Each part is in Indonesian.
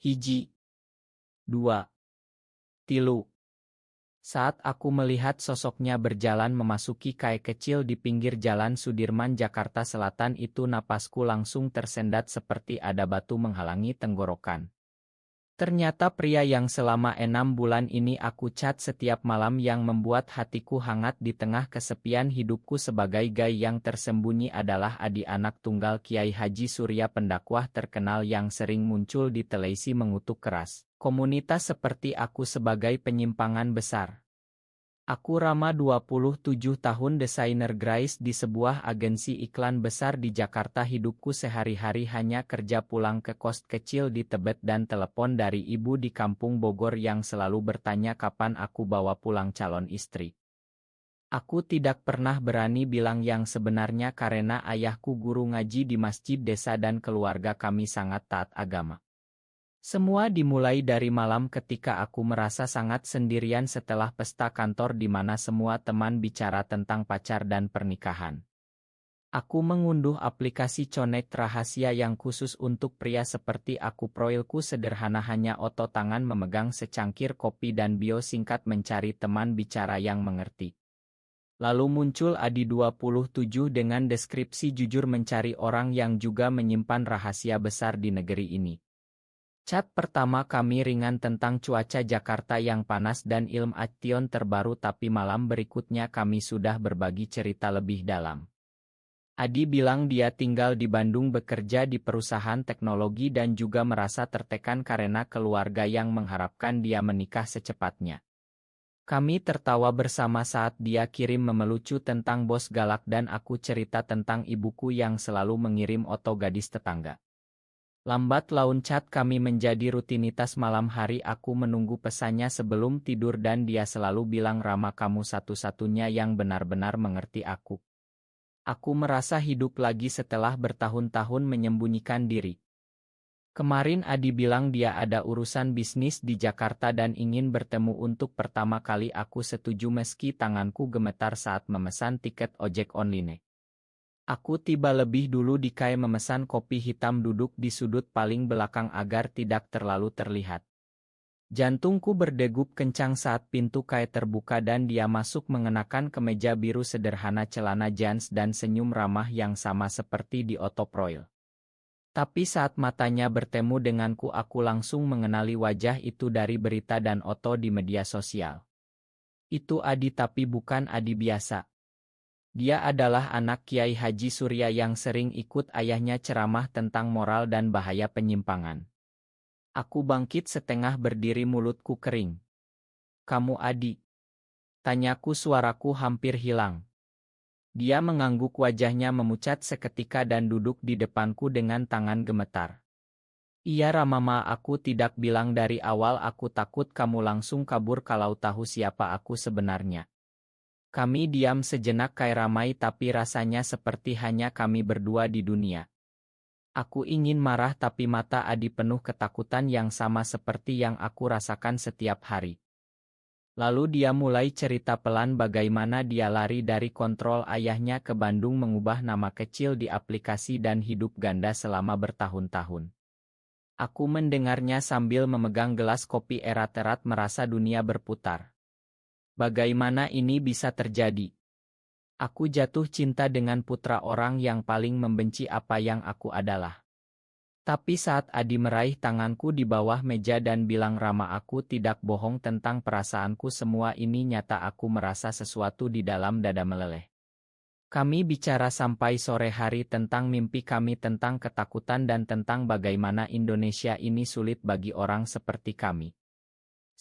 Hiji, dua, tilu. Saat aku melihat sosoknya berjalan memasuki kai kecil di pinggir Jalan Sudirman Jakarta Selatan itu, napasku langsung tersendat seperti ada batu menghalangi tenggorokan. Ternyata pria yang selama 6 bulan ini aku chat setiap malam, yang membuat hatiku hangat di tengah kesepian hidupku sebagai gay yang tersembunyi, adalah Adi, anak tunggal Kiai Haji Surya, pendakwah terkenal yang sering muncul di televisi mengutuk keras komunitas seperti aku sebagai penyimpangan besar. Aku Rama, 27 tahun, desainer grafis di sebuah agensi iklan besar di Jakarta. Hidupku sehari-hari hanya kerja, pulang ke kos kecil di Tebet, dan telepon dari ibu di kampung Bogor yang selalu bertanya kapan aku bawa pulang calon istri. Aku tidak pernah berani bilang yang sebenarnya karena ayahku guru ngaji di masjid desa dan keluarga kami sangat taat agama. Semua dimulai dari malam ketika aku merasa sangat sendirian setelah pesta kantor di mana semua teman bicara tentang pacar dan pernikahan. Aku mengunduh aplikasi Connect rahasia yang khusus untuk pria seperti aku. Profilku sederhana, hanya otot tangan memegang secangkir kopi dan bio singkat mencari teman bicara yang mengerti. Lalu muncul Adi 27 dengan deskripsi jujur mencari orang yang juga menyimpan rahasia besar di negeri ini. Chat pertama kami ringan tentang cuaca Jakarta yang panas dan ilmu ation terbaru, tapi malam berikutnya kami sudah berbagi cerita lebih dalam. Adi bilang dia tinggal di Bandung, bekerja di perusahaan teknologi, dan juga merasa tertekan karena keluarga yang mengharapkan dia menikah secepatnya. Kami tertawa bersama saat dia kirim memelucu tentang bos galak dan aku cerita tentang ibuku yang selalu mengirim foto gadis tetangga. Lambat laun chat kami menjadi rutinitas. Malam hari aku menunggu pesannya sebelum tidur dan dia selalu bilang, "Rama, kamu satu-satunya yang benar-benar mengerti aku." Aku merasa hidup lagi setelah bertahun-tahun menyembunyikan diri. Kemarin Adi bilang dia ada urusan bisnis di Jakarta dan ingin bertemu untuk pertama kali. Aku setuju meski tanganku gemetar saat memesan tiket ojek online. Aku tiba lebih dulu di kai, memesan kopi hitam, duduk di sudut paling belakang agar tidak terlalu terlihat. Jantungku berdegup kencang saat pintu kai terbuka dan dia masuk mengenakan kemeja biru sederhana, celana jeans, dan senyum ramah yang sama seperti di otoproil. Tapi saat matanya bertemu denganku, aku langsung mengenali wajah itu dari berita dan foto di media sosial. Itu Adi, tapi bukan Adi biasa. Dia adalah anak Kiai Haji Surya yang sering ikut ayahnya ceramah tentang moral dan bahaya penyimpangan. Aku bangkit setengah berdiri, mulutku kering. "Kamu Adi?" tanyaku, suaraku hampir hilang. Dia mengangguk, wajahnya memucat seketika dan duduk di depanku dengan tangan gemetar. "Iya Ramama, aku tidak bilang dari awal, aku takut kamu langsung kabur kalau tahu siapa aku sebenarnya." Kami diam sejenak, kayak ramai tapi rasanya seperti hanya kami berdua di dunia. Aku ingin marah tapi mata Adi penuh ketakutan yang sama seperti yang aku rasakan setiap hari. Lalu dia mulai cerita pelan bagaimana dia lari dari kontrol ayahnya ke Bandung, mengubah nama kecil di aplikasi dan hidup ganda selama bertahun-tahun. Aku mendengarnya sambil memegang gelas kopi erat-erat, merasa dunia berputar. Bagaimana ini bisa terjadi? Aku jatuh cinta dengan putra orang yang paling membenci apa yang aku adalah. Tapi saat Adi meraih tanganku di bawah meja dan bilang, "Rama, aku tidak bohong tentang perasaanku, semua ini nyata." Aku merasa sesuatu di dalam dada meleleh. Kami bicara sampai sore hari tentang mimpi kami, tentang ketakutan, dan tentang bagaimana Indonesia ini sulit bagi orang seperti kami.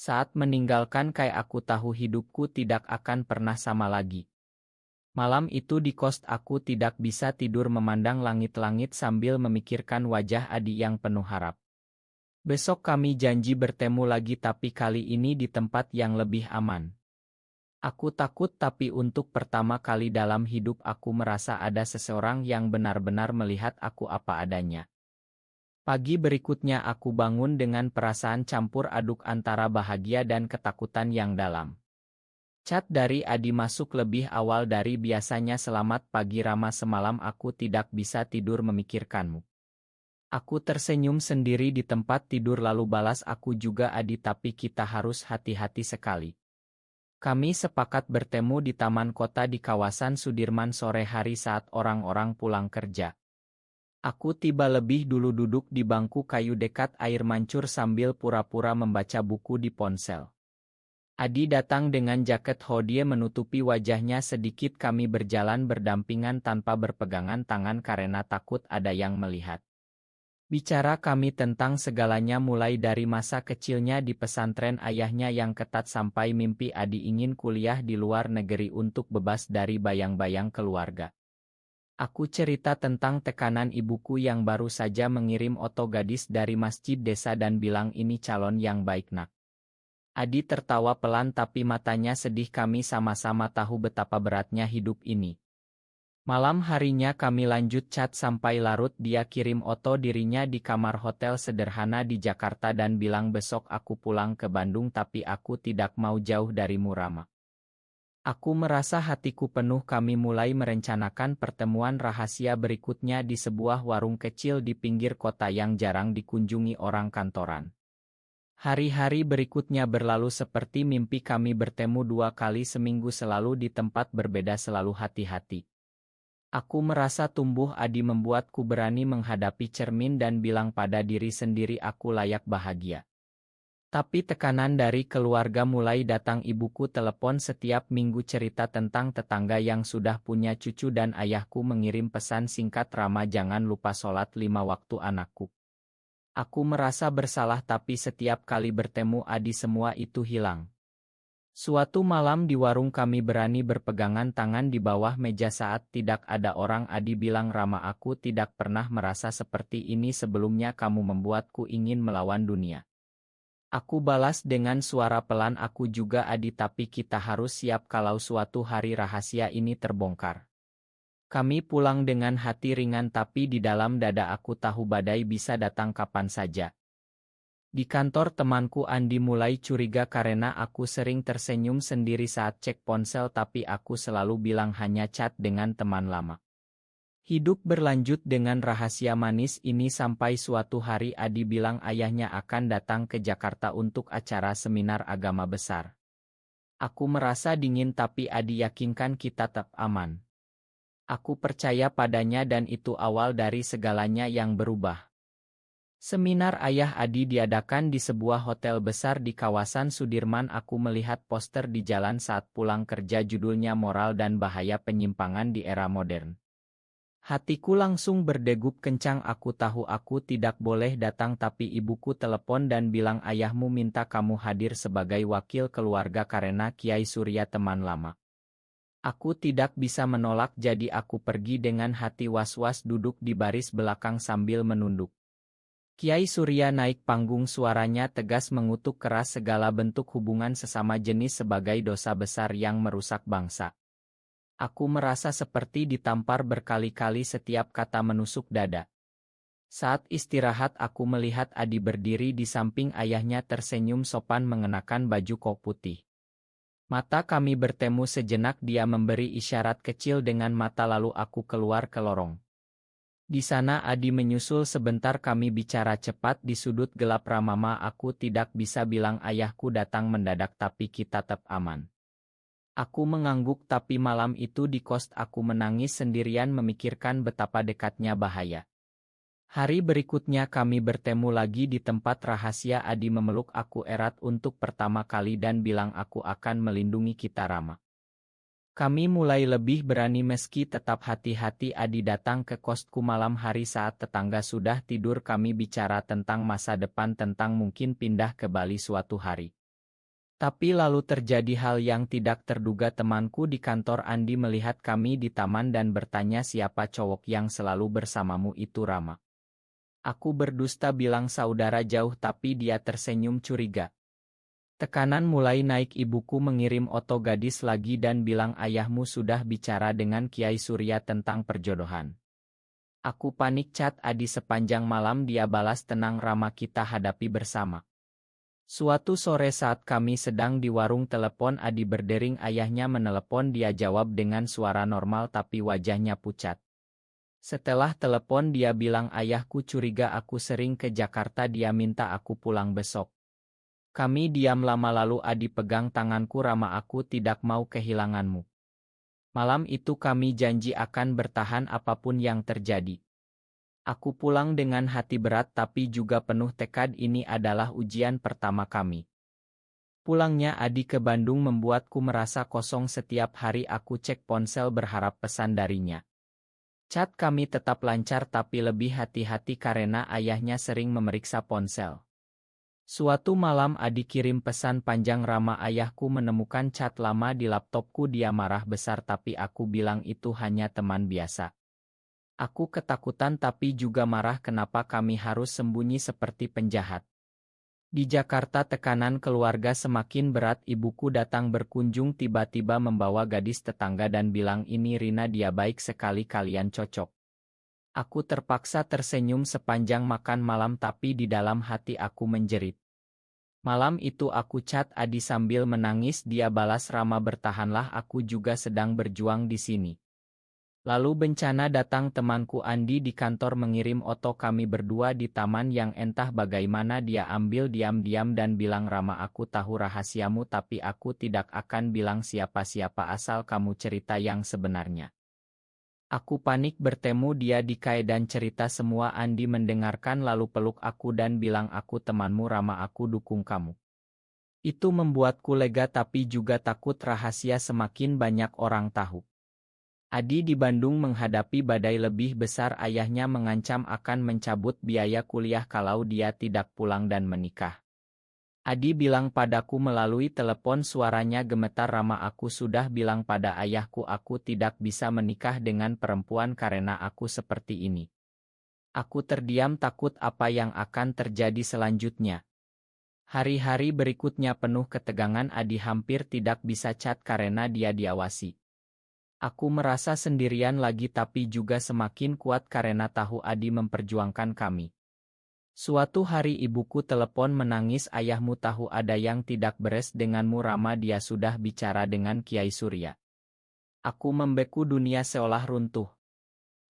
Saat meninggalkan kai, aku tahu hidupku tidak akan pernah sama lagi. Malam itu di kos, aku tidak bisa tidur memandang langit-langit sambil memikirkan wajah Adi yang penuh harap. Besok kami janji bertemu lagi, tapi kali ini di tempat yang lebih aman. Aku takut, tapi untuk pertama kali dalam hidup aku merasa ada seseorang yang benar-benar melihat aku apa adanya. Pagi berikutnya aku bangun dengan perasaan campur aduk antara bahagia dan ketakutan yang dalam. Chat dari Adi masuk lebih awal dari biasanya. "Selamat pagi Rama, semalam aku tidak bisa tidur memikirkanmu. Aku tersenyum sendiri di tempat tidur lalu balas aku juga Adi tapi kita harus hati-hati sekali. Kami sepakat bertemu di taman kota di kawasan Sudirman sore hari saat orang-orang pulang kerja. Aku tiba lebih dulu duduk di bangku kayu dekat air mancur sambil pura-pura membaca buku di ponsel. Adi datang dengan jaket hoodie menutupi wajahnya sedikit kami berjalan berdampingan tanpa berpegangan tangan karena takut ada yang melihat. Bicara kami tentang segalanya mulai dari masa kecilnya di pesantren ayahnya yang ketat sampai mimpi Adi ingin kuliah di luar negeri untuk bebas dari bayang-bayang keluarga. Aku cerita tentang tekanan ibuku yang baru saja mengirim oto gadis dari masjid desa dan bilang ini calon yang baik nak. Adi tertawa pelan tapi matanya sedih kami sama-sama tahu betapa beratnya hidup ini. Malam harinya kami lanjut chat sampai larut dia kirim oto dirinya di kamar hotel sederhana di Jakarta dan bilang besok aku pulang ke Bandung tapi aku tidak mau jauh darimu Rama. Aku merasa hatiku penuh kami mulai merencanakan pertemuan rahasia berikutnya di sebuah warung kecil di pinggir kota yang jarang dikunjungi orang kantoran. Hari-hari berikutnya berlalu seperti mimpi kami bertemu 2 kali seminggu selalu di tempat berbeda selalu hati-hati. Aku merasa tumbuh Adi membuatku berani menghadapi cermin dan bilang pada diri sendiri aku layak bahagia. Tapi tekanan dari keluarga mulai datang ibuku telepon setiap minggu cerita tentang tetangga yang sudah punya cucu dan ayahku mengirim pesan singkat Rama jangan lupa sholat 5 waktu anakku. Aku merasa bersalah tapi setiap kali bertemu Adi semua itu hilang. Suatu malam di warung kami berani berpegangan tangan di bawah meja saat tidak ada orang Adi bilang Rama aku tidak pernah merasa seperti ini sebelumnya kamu membuatku ingin melawan dunia. Aku balas dengan suara pelan aku juga Adi tapi kita harus siap kalau suatu hari rahasia ini terbongkar. Kami pulang dengan hati ringan tapi di dalam dada aku tahu badai bisa datang kapan saja. Di kantor temanku Andi mulai curiga karena aku sering tersenyum sendiri saat cek ponsel tapi aku selalu bilang hanya chat dengan teman lama. Hidup berlanjut dengan rahasia manis ini sampai suatu hari Adi bilang ayahnya akan datang ke Jakarta untuk acara seminar agama besar. Aku merasa dingin tapi Adi yakinkan kita tetap aman. Aku percaya padanya dan itu awal dari segalanya yang berubah. Seminar ayah Adi diadakan di sebuah hotel besar di kawasan Sudirman. Aku melihat poster di jalan saat pulang kerja judulnya Moral dan Bahaya Penyimpangan di Era Modern. Hatiku langsung berdegup kencang aku tahu aku tidak boleh datang tapi ibuku telepon dan bilang ayahmu minta kamu hadir sebagai wakil keluarga karena Kiai Surya teman lama. Aku tidak bisa menolak jadi aku pergi dengan hati was-was duduk di baris belakang sambil menunduk. Kiai Surya naik panggung suaranya tegas mengutuk keras segala bentuk hubungan sesama jenis sebagai dosa besar yang merusak bangsa. Aku merasa seperti ditampar berkali-kali setiap kata menusuk dada. Saat istirahat aku melihat Adi berdiri di samping ayahnya tersenyum sopan mengenakan baju koko putih. Mata kami bertemu sejenak dia memberi isyarat kecil dengan mata lalu aku keluar ke lorong. Di sana Adi menyusul sebentar kami bicara cepat di sudut gelap Ramama aku tidak bisa bilang ayahku datang mendadak tapi kita tetap aman. Aku mengangguk tapi malam itu di kos aku menangis sendirian memikirkan betapa dekatnya bahaya. Hari berikutnya kami bertemu lagi di tempat rahasia Adi memeluk aku erat untuk pertama kali dan bilang aku akan melindungi kita Rama. Kami mulai lebih berani meski tetap hati-hati Adi datang ke kosku malam hari saat tetangga sudah tidur kami bicara tentang masa depan tentang mungkin pindah ke Bali suatu hari. Tapi lalu terjadi hal yang tidak terduga temanku di kantor Andi melihat kami di taman dan bertanya siapa cowok yang selalu bersamamu itu Rama. Aku berdusta bilang saudara jauh tapi dia tersenyum curiga. Tekanan mulai naik ibuku mengirim oto gadis lagi dan bilang ayahmu sudah bicara dengan Kiai Surya tentang perjodohan. Aku panik chat Adi sepanjang malam dia balas tenang Rama kita hadapi bersama. Suatu sore saat kami sedang di warung telepon Adi berdering ayahnya menelepon dia jawab dengan suara normal tapi wajahnya pucat. Setelah telepon dia bilang ayahku curiga aku sering ke Jakarta, dia minta aku pulang besok. Kami diam lama lalu Adi pegang tanganku, Rama, aku tidak mau kehilanganmu. Malam itu kami janji akan bertahan apapun yang terjadi. Aku pulang dengan hati berat tapi juga penuh tekad, ini adalah ujian pertama kami. Pulangnya Adi ke Bandung membuatku merasa kosong. Setiap hari aku cek ponsel berharap pesan darinya. Chat kami tetap lancar tapi lebih hati-hati karena ayahnya sering memeriksa ponsel. Suatu malam Adi kirim pesan panjang, Rama, ayahku menemukan chat lama di laptopku, dia marah besar tapi aku bilang itu hanya teman biasa. Aku ketakutan tapi juga marah, kenapa kami harus sembunyi seperti penjahat. Di Jakarta tekanan keluarga semakin berat, ibuku datang berkunjung tiba-tiba membawa gadis tetangga dan bilang ini Rina, dia baik sekali, kalian cocok. Aku terpaksa tersenyum sepanjang makan malam tapi di dalam hati aku menjerit. Malam itu aku chat Adi sambil menangis, dia balas, Rama bertahanlah, aku juga sedang berjuang di sini. Lalu bencana datang, temanku Andi di kantor mengirim foto kami berdua di taman yang entah bagaimana dia ambil diam-diam dan bilang, Rama, aku tahu rahasiamu tapi aku tidak akan bilang siapa-siapa asal kamu cerita yang sebenarnya. Aku panik bertemu dia di KAI dan cerita semua. Andi mendengarkan lalu peluk aku dan bilang, aku temanmu Rama, aku dukung kamu. Itu membuatku lega tapi juga takut rahasia semakin banyak orang tahu. Adi di Bandung menghadapi badai lebih besar, ayahnya mengancam akan mencabut biaya kuliah kalau dia tidak pulang dan menikah. Adi bilang padaku melalui telepon, suaranya gemetar, Rama, aku sudah bilang pada ayahku aku tidak bisa menikah dengan perempuan karena aku seperti ini. Aku terdiam takut apa yang akan terjadi selanjutnya. Hari-hari berikutnya penuh ketegangan, Adi hampir tidak bisa chat karena dia diawasi. Aku merasa sendirian lagi tapi juga semakin kuat karena tahu Adi memperjuangkan kami. Suatu hari ibuku telepon menangis, ayahmu tahu ada yang tidak beres denganmu Rama, dia sudah bicara dengan Kiai Surya. Aku membeku, dunia seolah runtuh.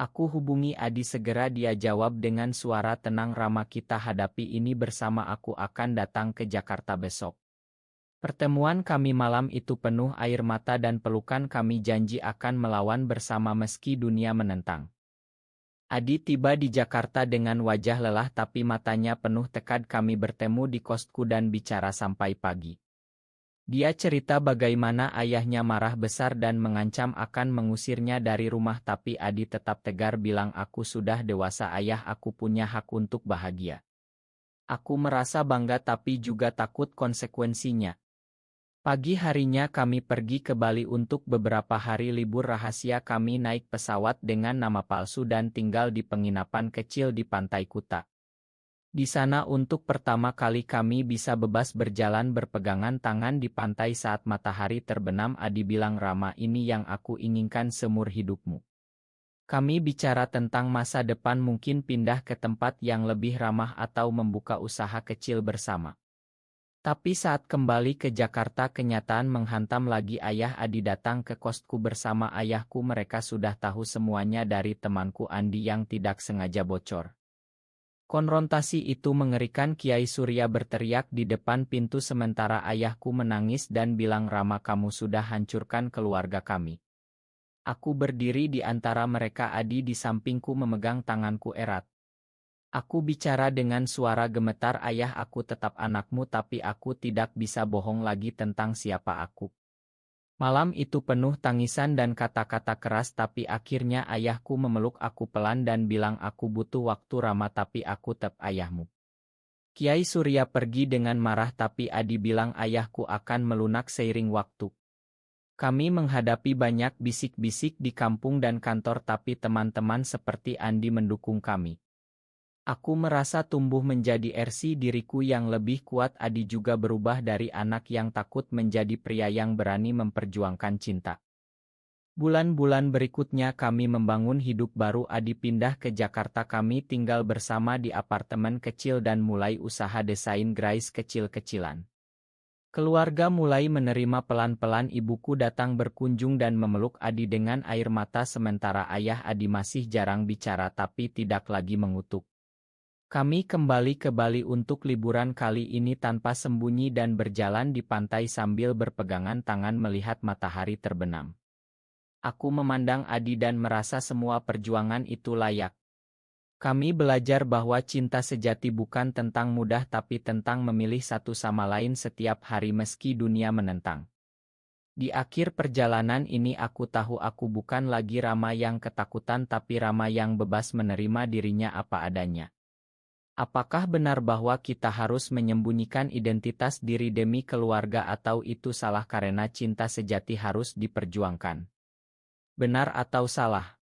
Aku hubungi Adi segera, dia jawab dengan suara tenang, Rama, kita hadapi ini bersama, aku akan datang ke Jakarta besok. Pertemuan kami malam itu penuh air mata dan pelukan, kami janji akan melawan bersama meski dunia menentang. Adi tiba di Jakarta dengan wajah lelah tapi matanya penuh tekad, kami bertemu di kosku dan bicara sampai pagi. Dia cerita bagaimana ayahnya marah besar dan mengancam akan mengusirnya dari rumah tapi Adi tetap tegar bilang, aku sudah dewasa ayah, aku punya hak untuk bahagia. Aku merasa bangga tapi juga takut konsekuensinya. Pagi harinya kami pergi ke Bali untuk beberapa hari libur rahasia, kami naik pesawat dengan nama palsu dan tinggal di penginapan kecil di Pantai Kuta. Di sana untuk pertama kali kami bisa bebas berjalan berpegangan tangan di pantai saat matahari terbenam. Adi bilang, Rama, ini yang aku inginkan seumur hidupmu. Kami bicara tentang masa depan, mungkin pindah ke tempat yang lebih ramah atau membuka usaha kecil bersama. Tapi saat kembali ke Jakarta kenyataan menghantam lagi, ayah Adi datang ke kosku bersama ayahku, mereka sudah tahu semuanya dari temanku Andi yang tidak sengaja bocor. Konfrontasi itu mengerikan, Kiai Surya berteriak di depan pintu sementara ayahku menangis dan bilang, Rama, kamu sudah hancurkan keluarga kami. Aku berdiri di antara mereka, Adi di sampingku memegang tanganku erat. Aku bicara dengan suara gemetar, ayah, aku tetap anakmu tapi aku tidak bisa bohong lagi tentang siapa aku. Malam itu penuh tangisan dan kata-kata keras tapi akhirnya ayahku memeluk aku pelan dan bilang, aku butuh waktu Rama tapi aku tetap ayahmu. Kiai Surya pergi dengan marah tapi Adi bilang, ayahku akan melunak seiring waktu. Kami menghadapi banyak bisik-bisik di kampung dan kantor tapi teman-teman seperti Andi mendukung kami. Aku merasa tumbuh menjadi versi diriku yang lebih kuat. Adi juga berubah dari anak yang takut menjadi pria yang berani memperjuangkan cinta. Bulan-bulan berikutnya kami membangun hidup baru. Adi pindah ke Jakarta, kami tinggal bersama di apartemen kecil dan mulai usaha desain grafis kecil-kecilan. Keluarga mulai menerima pelan-pelan. Ibuku datang berkunjung dan memeluk Adi dengan air mata sementara ayah Adi masih jarang bicara tapi tidak lagi mengutuk. Kami kembali ke Bali untuk liburan kali ini tanpa sembunyi dan berjalan di pantai sambil berpegangan tangan melihat matahari terbenam. Aku memandang Adi dan merasa semua perjuangan itu layak. Kami belajar bahwa cinta sejati bukan tentang mudah tapi tentang memilih satu sama lain setiap hari meski dunia menentang. Di akhir perjalanan ini aku tahu aku bukan lagi Rama yang ketakutan tapi Rama yang bebas menerima dirinya apa adanya. Apakah benar bahwa kita harus menyembunyikan identitas diri demi keluarga atau itu salah karena cinta sejati harus diperjuangkan? Benar atau salah?